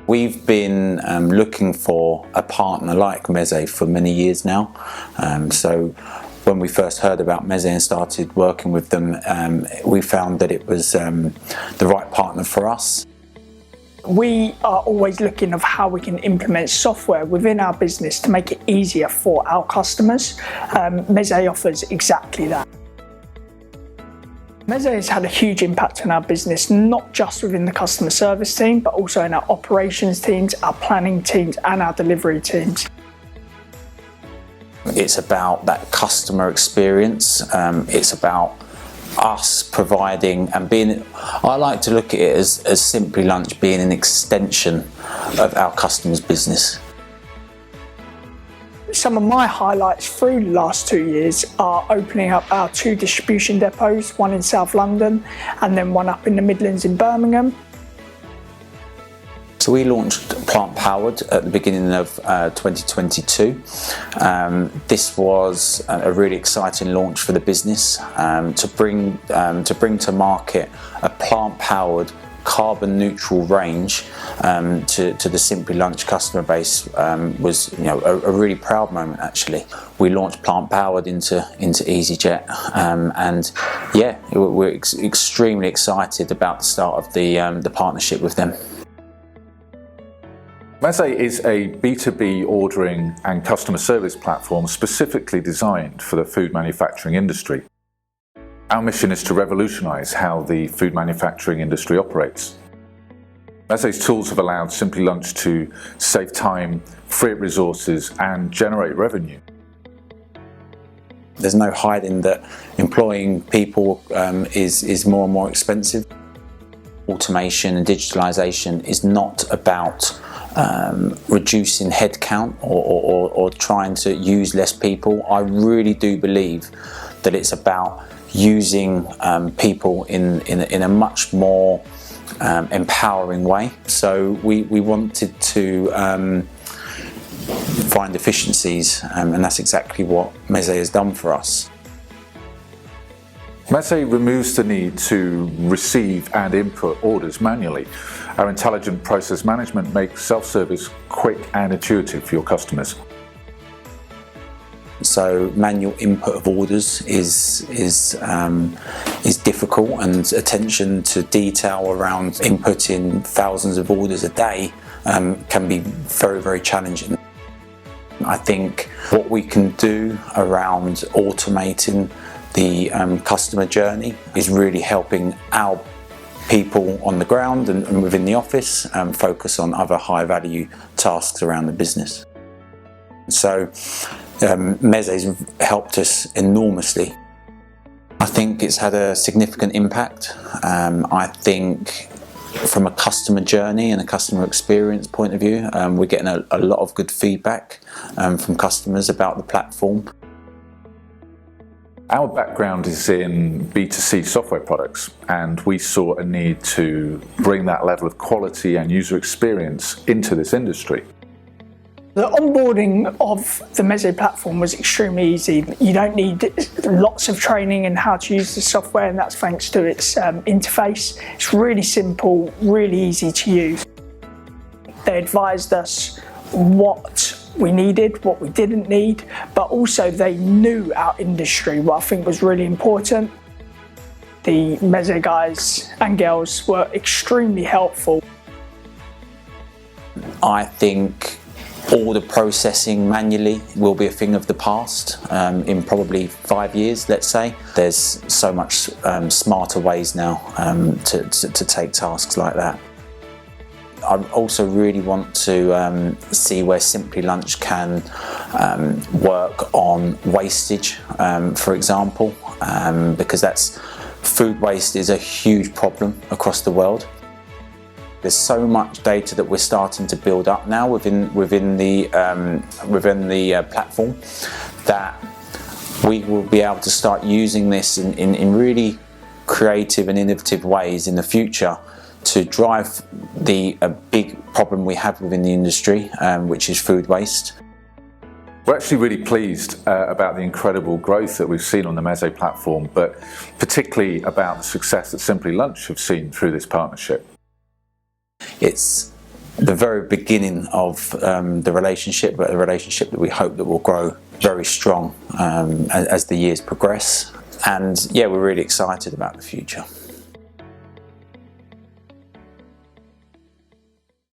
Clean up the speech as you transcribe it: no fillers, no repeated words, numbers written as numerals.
We've been looking for a partner like Mezze for many years now. So when we first heard about Mezze and started working with them, we found that it was the right partner for us. We are always looking of how we can implement software within our business to make it easier for our customers. Mezze offers exactly that. Mezze has had a huge impact on our business, not just within the customer service team, but also in our operations teams, our planning teams, and our delivery teams. It's about that customer experience. It's about us providing and being, I like to look at it as Simply Lunch being an extension of our customers' business. Some of my highlights through the last 2 years are opening up our 2 distribution depots, one in South London and then one up in the Midlands in Birmingham. So we launched Plant Powered at the beginning of 2022. This was a really exciting launch for the business to bring to market a plant powered carbon neutral range to the Simply Lunch customer base was a really proud moment actually. We launched Plant Powered into EasyJet and yeah, we're extremely excited about the start of the partnership with them. Mezze is a B2B ordering and customer service platform specifically designed for the food manufacturing industry. Our mission is to revolutionise how the food manufacturing industry operates. Mezze's tools have allowed Simply Lunch to save time, free up resources and generate revenue. There's no hiding that employing people is more and more expensive. Automation and digitalisation is not about reducing headcount or trying to use less people. I really do believe that it's about using people in a much more empowering way. So we wanted to find efficiencies and that's exactly what Mezze has done for us. Mezze removes the need to receive and input orders manually. Our intelligent process management makes self-service quick and intuitive for your customers. So manual input of orders is difficult, and attention to detail around inputting thousands of orders a day can be very, very challenging. I think what we can do around automating the customer journey is really helping our people on the ground and within the office focus on other high value tasks around the business. So Mezze's helped us enormously. I think it's had a significant impact. I think from a customer journey and a customer experience point of view, we're getting a lot of good feedback from customers about the platform. Our background is in B2C software products, and we saw a need to bring that level of quality and user experience into this industry. The onboarding of the Mezze platform was extremely easy. You don't need lots of training in how to use the software, and that's thanks to its interface. It's really simple, really easy to use. They advised us what we needed, what we didn't need, but also they knew our industry, what I think was really important. The Mezze guys and girls were extremely helpful. I think all the processing manually will be a thing of the past in probably 5 years, let's say. There's so much smarter ways now to take tasks like that. I also really want to see where Simply Lunch can work on wastage, for example, because food waste is a huge problem across the world. There's so much data that we're starting to build up now within the platform that we will be able to start using this in really creative and innovative ways in the future to drive a big problem we have within the industry, which is food waste. We're actually really pleased about the incredible growth that we've seen on the Mezze platform, but particularly about the success that Simply Lunch have seen through this partnership. It's the very beginning of the relationship, but a relationship that we hope that will grow very strong as the years progress. And yeah, we're really excited about the future.